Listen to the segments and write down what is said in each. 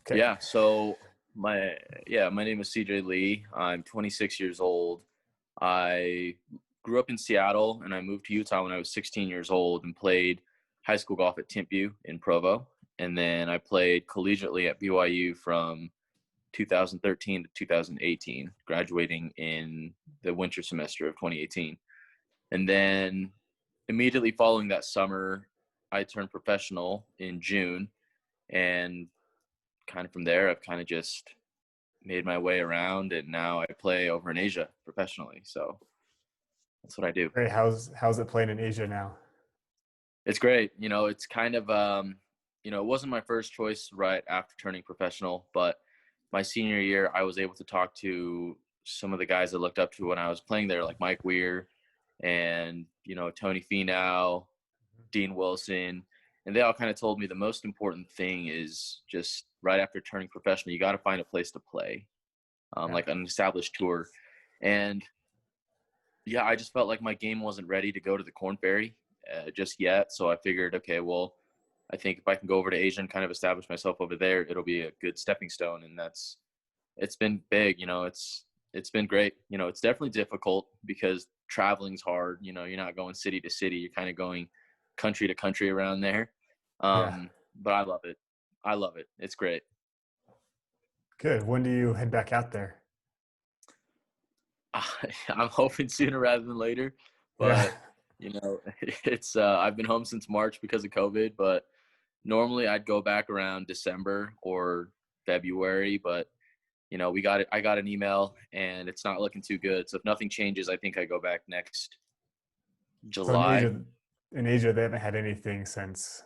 Okay. Yeah. So my name is CJ Lee. I'm 26 years old. I grew up in Seattle and I moved to Utah when I was 16 years old and played high school golf at Timpview in Provo. And then I played collegiately at BYU from 2013 to 2018, graduating in the winter semester of 2018. And then immediately following that summer, I turned professional in June. And kind of from there, I've kind of just made my way around, and now I play over in Asia professionally. So that's what I do. Great. How's it playing in Asia now? It's great. It's kind of, it wasn't my first choice right after turning professional, but my senior year, I was able to talk to some of the guys I looked up to when I was playing there, like Mike Weir and, Tony Finau, Dean Wilson. And they all kind of told me the most important thing is just right after turning professional, you got to find a place to play, like an established tour. And yeah, I just felt like my game wasn't ready to go to the Corn Ferry just yet. So I figured, okay, well, I think if I can go over to Asia and kind of establish myself over there, it'll be a good stepping stone. And it's been big, it's been great. It's definitely difficult because traveling's hard. You're not going city to city. You're kind of going country to country around there. But I love it. It's great. Good. When do you head back out there? I'm hoping sooner rather than later, but it's I've been home since March because of COVID, but normally I'd go back around December or February, but I got an email and it's not looking too good. So if nothing changes, I think I go back next July. So in Asia, they haven't had anything since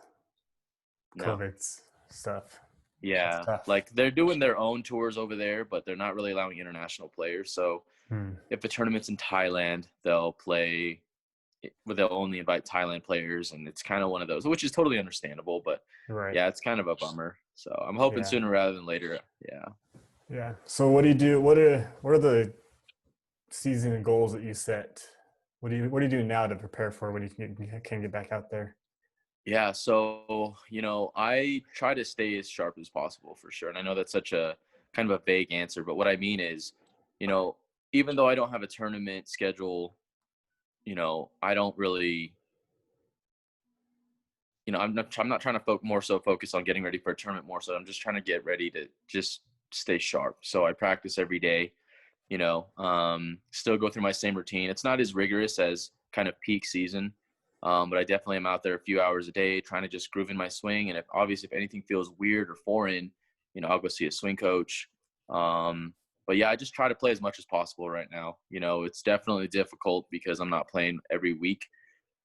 COVID's stuff. Yeah, like they're doing their own tours over there, but they're not really allowing international players. So if the tournament's in Thailand, they'll only invite Thailand players, and it's kind of one of those, which is totally understandable. But yeah, it's kind of a bummer. So I'm hoping sooner rather than later. Yeah. Yeah. So what do you do? What are the season goals that you set? What do you do now to prepare for when you can get back out there? Yeah, so, I try to stay as sharp as possible for sure. And I know that's such a kind of a vague answer, but what I mean is, even though I don't have a tournament schedule, I don't really, I'm not trying to focus on getting ready for a tournament more. So I'm just trying to get ready to just stay sharp. So I practice every day, still go through my same routine. It's not as rigorous as kind of peak season. But I definitely am out there a few hours a day trying to just groove in my swing. And if anything feels weird or foreign, I'll go see a swing coach. But yeah, I just try to play as much as possible right now. It's definitely difficult because I'm not playing every week,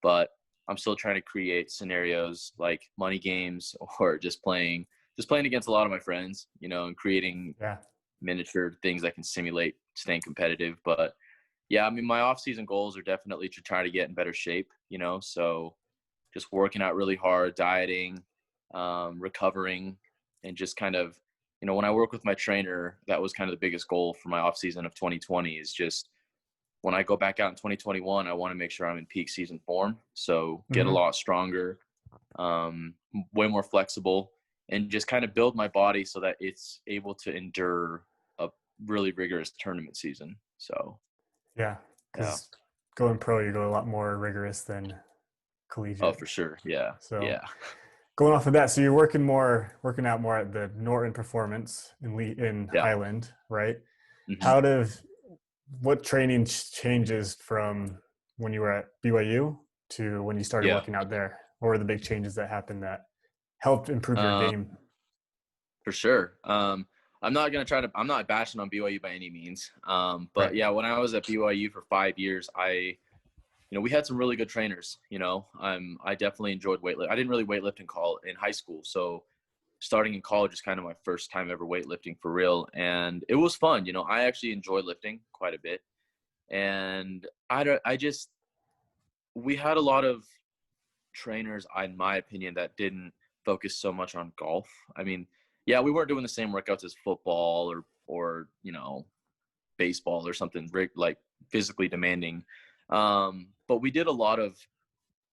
but I'm still trying to create scenarios like money games or just playing against a lot of my friends, and creating miniature things that can simulate staying competitive. But yeah, I mean, my off-season goals are definitely to try to get in better shape, so just working out really hard, dieting, recovering, and just kind of, when I work with my trainer, that was kind of the biggest goal for my off-season of 2020 is just when I go back out in 2021, I want to make sure I'm in peak season form. So get a lot stronger, way more flexible, and just kind of build my body so that it's able to endure a really rigorous tournament season. So yeah, because going pro, you go a lot more rigorous than collegiate. Oh, for sure. Yeah. So yeah. Going off of that, so you're working out more at the Norton Performance in Highland, right? Mm-hmm. What training changes from when you were at BYU to when you started working out there? What were the big changes that happened that helped improve your game? For sure. I'm not bashing on BYU by any means. But yeah, when I was at BYU for 5 years, we had some really good trainers. I definitely enjoyed weightlifting. I didn't really weightlift in high school. So starting in college is kind of my first time ever weightlifting for real. And it was fun. I actually enjoy lifting quite a bit. And we had a lot of trainers, in my opinion, that didn't focus so much on golf. I mean, yeah, we weren't doing the same workouts as football or baseball or something like physically demanding. But we did a lot of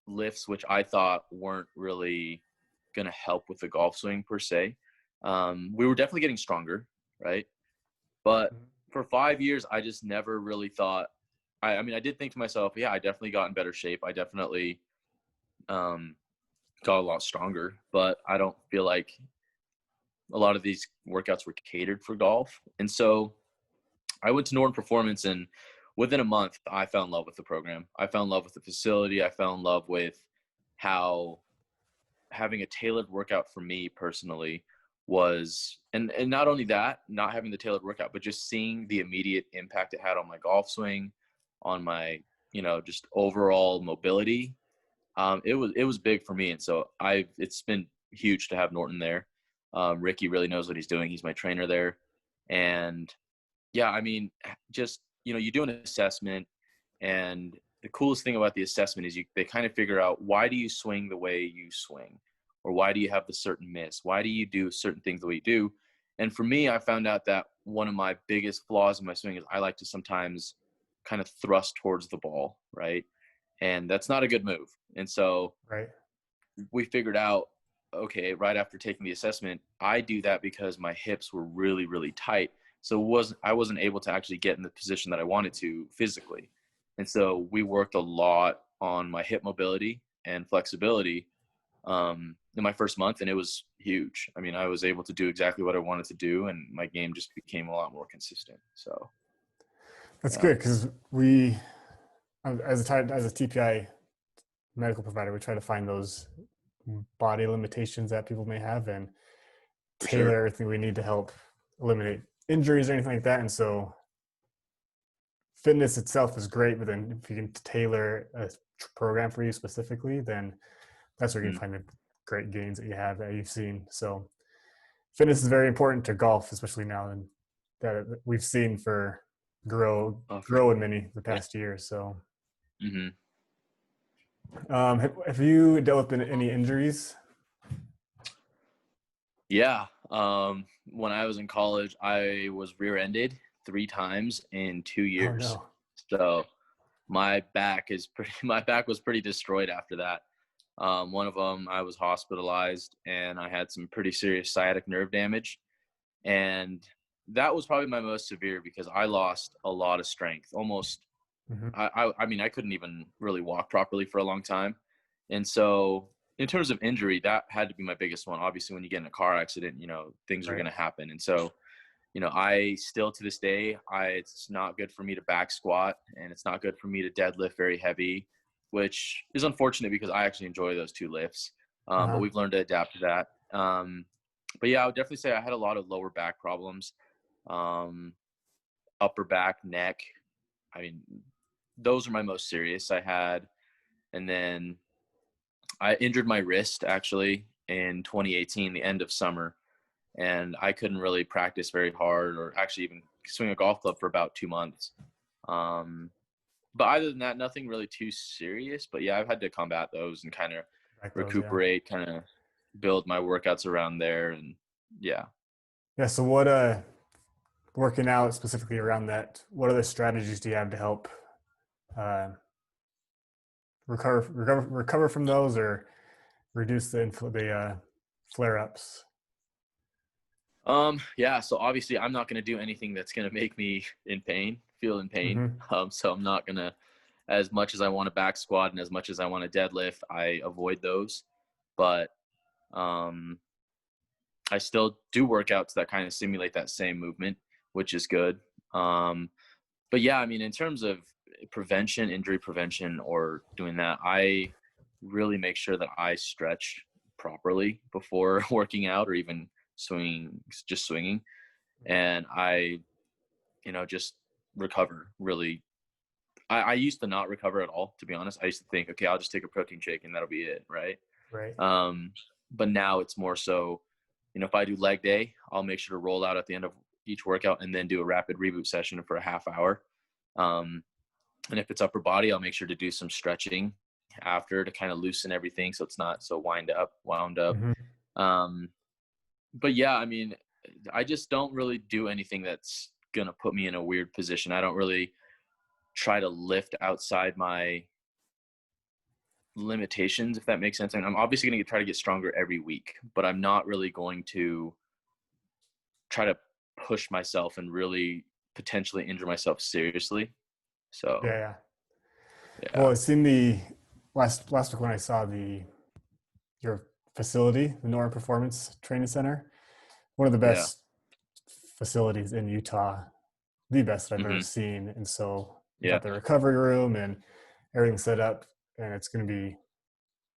lifts, which I thought weren't really going to help with the golf swing per se. We were definitely getting stronger, right? But for 5 years, I just never really thought, I mean, I did think to myself, yeah, I definitely got in better shape. I definitely got a lot stronger, but I don't feel like a lot of these workouts were catered for golf. And so I went to Norton Performance, and within a month, I fell in love with the program. I fell in love with the facility. I fell in love with how having a tailored workout for me personally was, and not only that, not having the tailored workout, but just seeing the immediate impact it had on my golf swing, on my, just overall mobility. It was big for me. And so it's been huge to have Norton there. Ricky really knows what he's doing. He's my trainer there. And yeah, I mean, just, you do an assessment, and the coolest thing about the assessment is they kind of figure out, why do you swing the way you swing? Or why do you have the certain miss? Why do you do certain things the way you do? And for me, I found out that one of my biggest flaws in my swing is I like to sometimes kind of thrust towards the ball, right? And that's not a good move. And so we figured out, okay, right after taking the assessment, I do that because my hips were really, really tight. So I wasn't able to actually get in the position that I wanted to physically. And so we worked a lot on my hip mobility and flexibility in my first month, and it was huge. I mean, I was able to do exactly what I wanted to do, and my game just became a lot more consistent. So that's good, because we, as a TPI medical provider, we try to find those body limitations that people may have and tailor everything we need to help eliminate injuries or anything like that. And so fitness itself is great, but then if you can tailor a program for you specifically, then that's where you can find the great gains that you've seen. So fitness is very important to golf, especially now, and that we've seen grow in many the past year. So have you dealt with any injuries? Yeah. When I was in college, I was rear-ended 3 times in 2 years. Oh, no. So my back was pretty destroyed after that. One of them, I was hospitalized, and I had some pretty serious sciatic nerve damage. And that was probably my most severe, because I lost a lot of strength. Almost, I mean, I couldn't even really walk properly for a long time. And so in terms of injury, that had to be my biggest one. Obviously, when you get in a car accident, things are going to happen. And so, I still, to this day, it's not good for me to back squat, and it's not good for me to deadlift very heavy, which is unfortunate because I actually enjoy those 2 lifts. But we've learned to adapt to that. But yeah, I would definitely say I had a lot of lower back problems, upper back, neck. I mean, those are my most serious I had. And then I injured my wrist actually in 2018, the end of summer. And I couldn't really practice very hard, or actually even swing a golf club for about 2 months. But other than that, nothing really too serious. But yeah, I've had to combat those and kind of recuperate, kind of build my workouts around there. And yeah. Yeah. So working out specifically around that, what other strategies do you have to help recover from those, or reduce the flare-ups? Yeah, so obviously I'm not going to do anything that's going to make me feel in pain. So I'm not going to, as much as I want to back squat and as much as I want to deadlift, I avoid those. But I still do workouts that kind of simulate that same movement, which is good. But yeah, I mean, in terms of injury prevention, or doing that, I really make sure that I stretch properly before working out, or even swinging. And I, just recover really. I used to not recover at all, to be honest. I used to think, okay, I'll just take a protein shake and that'll be it. Right. But now it's more so, if I do leg day, I'll make sure to roll out at the end of each workout and then do a rapid reboot session for a half hour. And if it's upper body, I'll make sure to do some stretching after to kind of loosen everything, so it's not so wound up. But yeah, I mean, I just don't really do anything that's going to put me in a weird position. I don't really try to lift outside my limitations, if that makes sense. And I'm obviously going to try to get stronger every week, but I'm not really going to try to push myself and really potentially injure myself seriously. So Yeah. Well, yeah, it's in the last week when I saw your facility, the Norton Performance Training Center, one of the yeah, best facilities in Utah, the best that I've ever hmm seen. And so you yeah, got the recovery room and everything set up, and it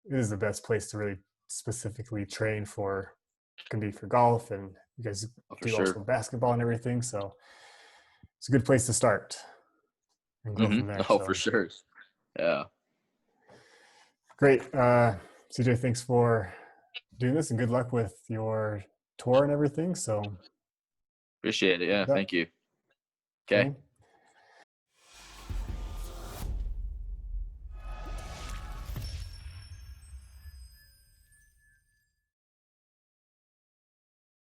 is the best place to really specifically train for. Can be for golf, and you guys for do also sure. basketball and everything. So it's a good place to start and grow from there. Oh, for So sure. Yeah, great. CJ, thanks for doing this and good luck with your tour and everything. So appreciate it. Yeah, yeah, thank you. Okay. okay.